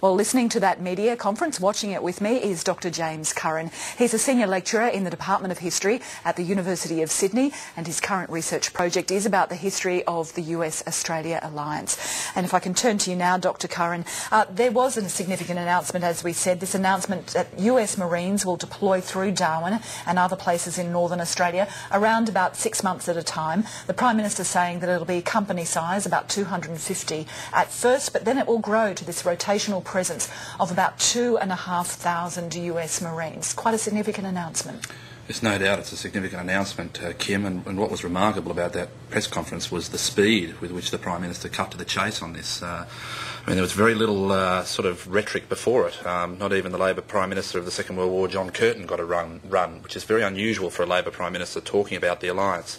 Well, listening to that media conference, watching it with me, is Dr. James Curran. He's a senior lecturer in the Department of History at the University of Sydney, and his current research project is about the history of the US-Australia alliance. And if I can turn to you now, Dr. Curran, there was a significant announcement, as we said, this announcement that US Marines will deploy through Darwin and other places in northern Australia around about 6 months at a time. The Prime Minister saying that it'll be company size, about 250 at first, but then it will grow to this rotational presence of about 2,500 US Marines. Quite a significant announcement. There's no doubt it's a significant announcement, Kim, and what was remarkable about that press conference was the speed with which the Prime Minister cut to the chase on this. There was very little sort of rhetoric before it. Not even the Labor Prime Minister of the Second World War, John Curran, got a run, which is very unusual for a Labor Prime Minister talking about the alliance.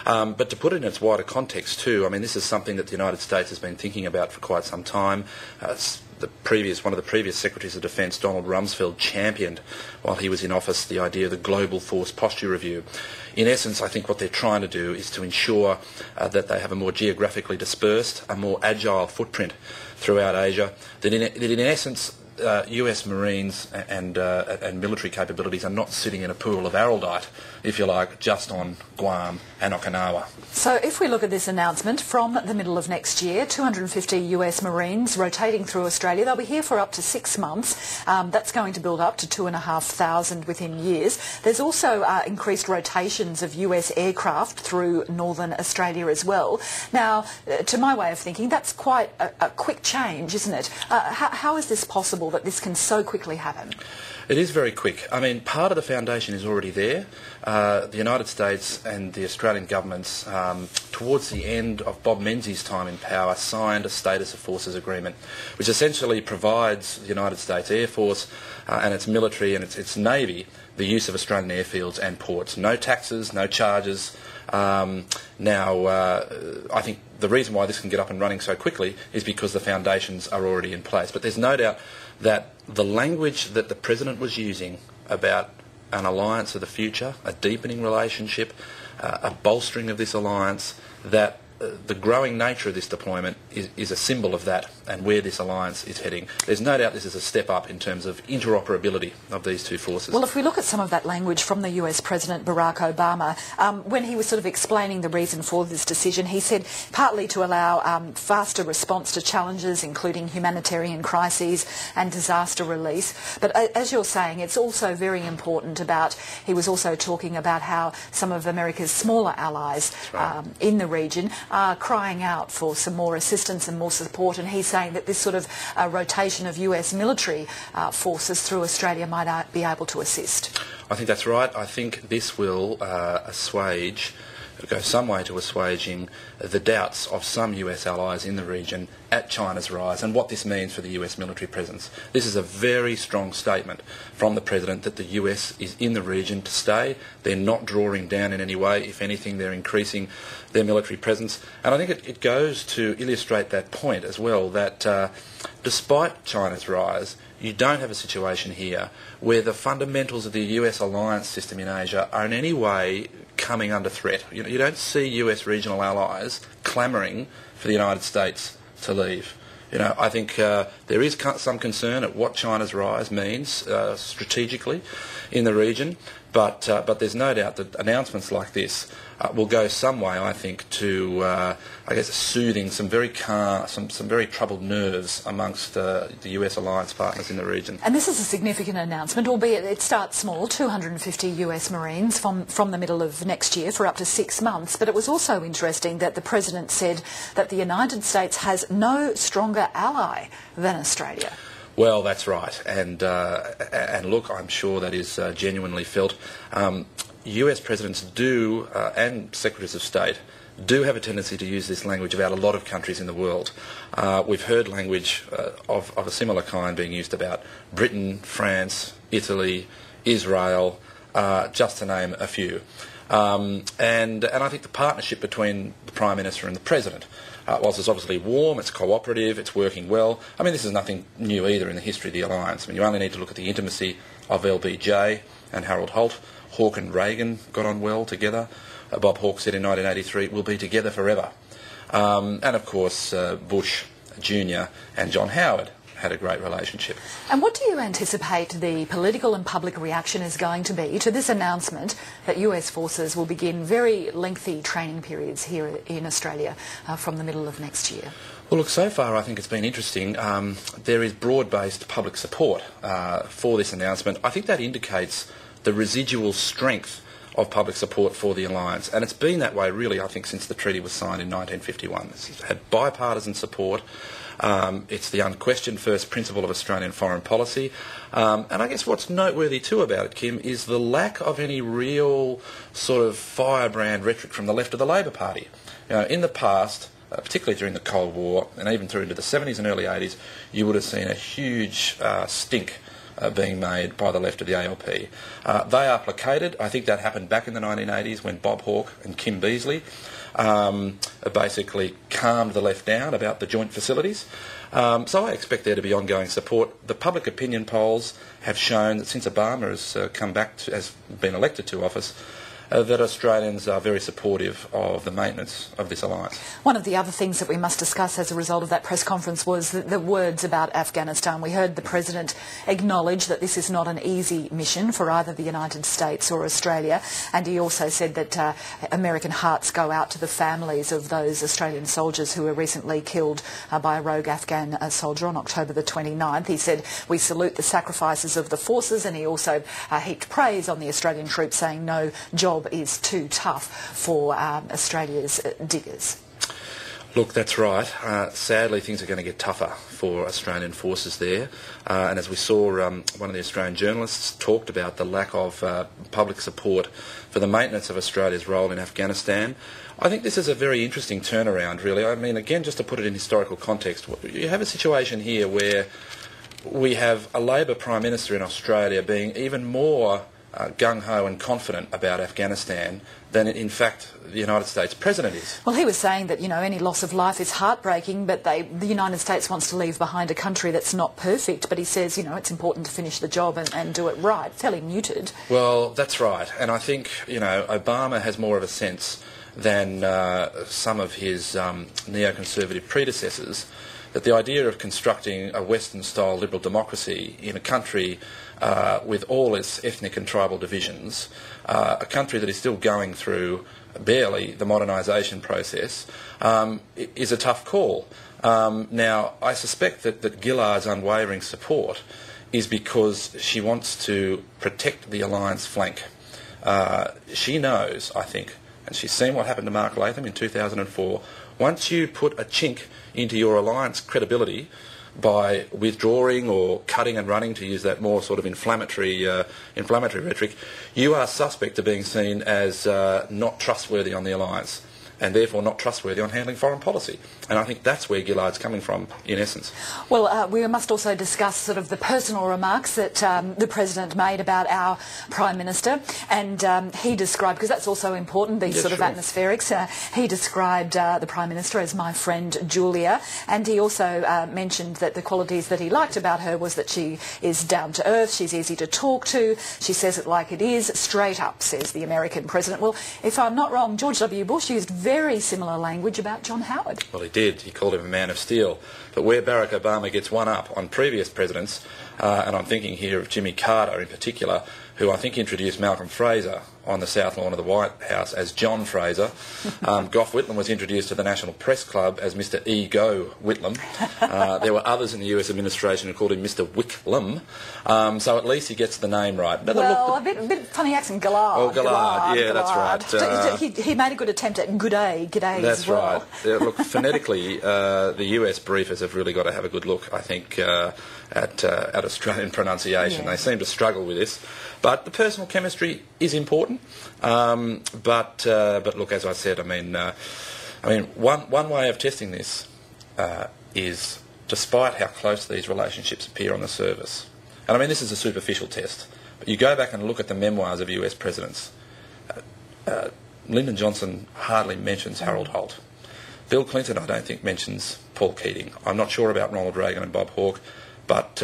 But to put it in its wider context too, this is something that the United States has been thinking about for quite some time. One of the previous Secretaries of Defence, Donald Rumsfeld, championed while he was in office the idea of the Global Force Posture Review. In essence, I think what they're trying to do is to ensure that they have a more geographically dispersed, a more agile footprint throughout Asia, that in essence US Marines and military capabilities are not sitting in a pool of araldite, if you like, just on Guam and Okinawa. So if we look at this announcement, from the middle of next year, 250 US Marines rotating through Australia. They'll be here for up to 6 months. That's going to build up to 2,500 within years. There's also increased rotations of US aircraft through northern Australia as well. Now, to my way of thinking, that's quite a quick change, isn't it? How is this possible that this can so quickly happen? It is very quick. Part of the foundation is already there. The United States and the Australian governments, towards the end of Bob Menzies' time in power, signed a Status of Forces agreement, which essentially provides the United States Air Force and its military and its Navy the use of Australian airfields and ports. No taxes, no charges. I think the reason why this can get up and running so quickly is because the foundations are already in place. But there's no doubt that the language that the President was using about an alliance of the future, a deepening relationship, a bolstering of this alliance, that the growing nature of this deployment is a symbol of that and where this alliance is heading. There's no doubt this is a step up in terms of interoperability of these two forces. Well, if we look at some of that language from the US President Barack Obama, when he was sort of explaining the reason for this decision, he said partly to allow faster response to challenges, including humanitarian crises and disaster release. But as you're saying, it's also very important he was also talking about how some of America's smaller allies in the region are crying out for some more assistance and more support, and he's saying that this sort of rotation of US military forces through Australia might be able to assist. I think that's right. I think this will go some way to assuaging the doubts of some US allies in the region at China's rise and what this means for the US military presence. This is a very strong statement from the President that the US is in the region to stay. They're not drawing down in any way. If anything, they're increasing their military presence. And I think it goes to illustrate that point as well, that despite China's rise, you don't have a situation here where the fundamentals of the US alliance system in Asia are in any way coming under threat. You don't see US regional allies clamouring for the United States to leave. I think there is some concern at what China's rise means strategically in the region, but there's no doubt that announcements like this will go some way, I think, to soothing some very troubled nerves amongst the US alliance partners in the region. And this is a significant announcement, albeit it starts small, 250 US Marines from the middle of next year for up to 6 months. But it was also interesting that the President said that the United States has no stronger ally than Australia. Well, that's right, and look, I'm sure that is genuinely felt. US presidents do, and secretaries of state, do have a tendency to use this language about a lot of countries in the world. We've heard language of a similar kind being used about Britain, France, Italy, Israel, just to name a few. And I think the partnership between the Prime Minister and the President, whilst it's obviously warm, it's cooperative, it's working well. This is nothing new either in the history of the alliance. You only need to look at the intimacy of LBJ and Harold Holt. Hawke and Reagan got on well together. Bob Hawke said in 1983, we'll be together forever. And of course, Bush Jr. and John Howard had a great relationship. And what do you anticipate the political and public reaction is going to be to this announcement that US forces will begin very lengthy training periods here in Australia from the middle of next year? Well, look, so far I think it's been interesting. There is broad-based public support for this announcement. I think that indicates the residual strength of public support for the alliance, and it's been that way really, I think, since the treaty was signed in 1951. It's had bipartisan support. It's the unquestioned first principle of Australian foreign policy, and I guess what's noteworthy too about it, Kim, is the lack of any real sort of firebrand rhetoric from the left of the Labor Party. In the past, particularly during the Cold War and even through into the 70s and early 80s, you would have seen a huge stink being made by the left of the ALP. They are placated. I think that happened back in the 1980s when Bob Hawke and Kim Beazley basically calmed the left down about the joint facilities. So I expect there to be ongoing support. The public opinion polls have shown that since Obama has been elected to office, that Australians are very supportive of the maintenance of this alliance. One of the other things that we must discuss as a result of that press conference was the words about Afghanistan. We heard the President acknowledge that this is not an easy mission for either the United States or Australia, and he also said that American hearts go out to the families of those Australian soldiers who were recently killed by a rogue Afghan soldier on October the 29th. He said, "We salute the sacrifices of the forces," and he also heaped praise on the Australian troops, saying no job is too tough for Australia's diggers. Look, that's right. Sadly, things are going to get tougher for Australian forces there. And as we saw, one of the Australian journalists talked about the lack of public support for the maintenance of Australia's role in Afghanistan. I think this is a very interesting turnaround, really. I mean, again, just to put it in historical context, you have a situation here where we have a Labor Prime Minister in Australia being even more gung-ho and confident about Afghanistan than in fact the United States President is. Well, he was saying that, any loss of life is heartbreaking, but the United States wants to leave behind a country that's not perfect, but he says, it's important to finish the job and do it right. Fairly muted. Well, that's right, and I think, Obama has more of a sense than some of his neoconservative predecessors that the idea of constructing a Western-style liberal democracy in a country with all its ethnic and tribal divisions, a country that is still going through barely the modernisation process, is a tough call. Now, I suspect that Gillard's unwavering support is because she wants to protect the alliance flank. She knows, I think, and she's seen what happened to Mark Latham in 2004, once you put a chink into your alliance credibility by withdrawing or cutting and running, to use that more sort of inflammatory rhetoric, you are suspect of being seen as not trustworthy on the alliance, and therefore not trustworthy on handling foreign policy. And I think that's where Gillard's coming from, in essence. Well, we must also discuss sort of the personal remarks that the President made about our Prime Minister, and he described, because that's also important, these sort of atmospherics, he described the Prime Minister as my friend Julia, and he also mentioned that the qualities that he liked about her was that she is down to earth, she's easy to talk to, she says it like it is, straight up, says the American President. Well, if I'm not wrong, George W. Bush used very similar language about John Howard. Well, he did. He called him a man of steel. But where Barack Obama gets one up on previous presidents, and I'm thinking here of Jimmy Carter in particular, who I think introduced Malcolm Fraser on the South Lawn of the White House as John Fraser. Gough Whitlam was introduced to the National Press Club as Mr. E-Go Whitlam. There were others in the US administration who called him Mr. Whitlam. So at least he gets the name right. But well, a bit funny accent, Gillard. Oh, Gillard, yeah, Gillard. That's right. He made a good attempt at g'day that's as well. Right. Look, phonetically, the US briefers have really got to have a good look, I think, at Australian pronunciation. Yeah. They seem to struggle with this. But the personal chemistry is important. But look, as I said, one way of testing this is, despite how close these relationships appear on the surface, and this is a superficial test, but you go back and look at the memoirs of US presidents. Lyndon Johnson hardly mentions Harold Holt. Bill Clinton, I don't think, mentions Paul Keating. I'm not sure about Ronald Reagan and Bob Hawke. but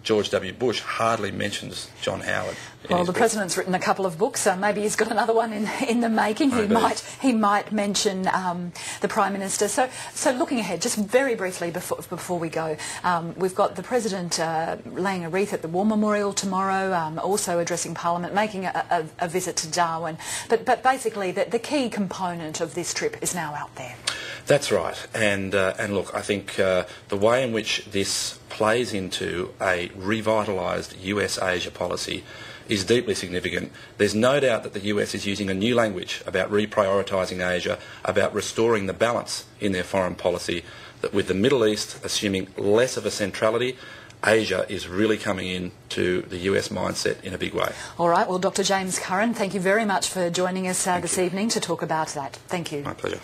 George W. Bush hardly mentions John Howard. Well, the President's written a couple of books, so maybe he's got another one in the making. He might mention the Prime Minister. So looking ahead, just very briefly before we go, we've got the President laying a wreath at the War Memorial tomorrow, also addressing Parliament, making a visit to Darwin. But basically, the key component of this trip is now out there. That's right, and look, I think the way in which this plays into a revitalised US-Asia policy is deeply significant. There's no doubt that the US is using a new language about reprioritising Asia, about restoring the balance in their foreign policy, that with the Middle East assuming less of a centrality, Asia is really coming in to the US mindset in a big way. All right, well, Dr. James Curran, thank you very much for joining us this evening to talk about that. Thank you. My pleasure.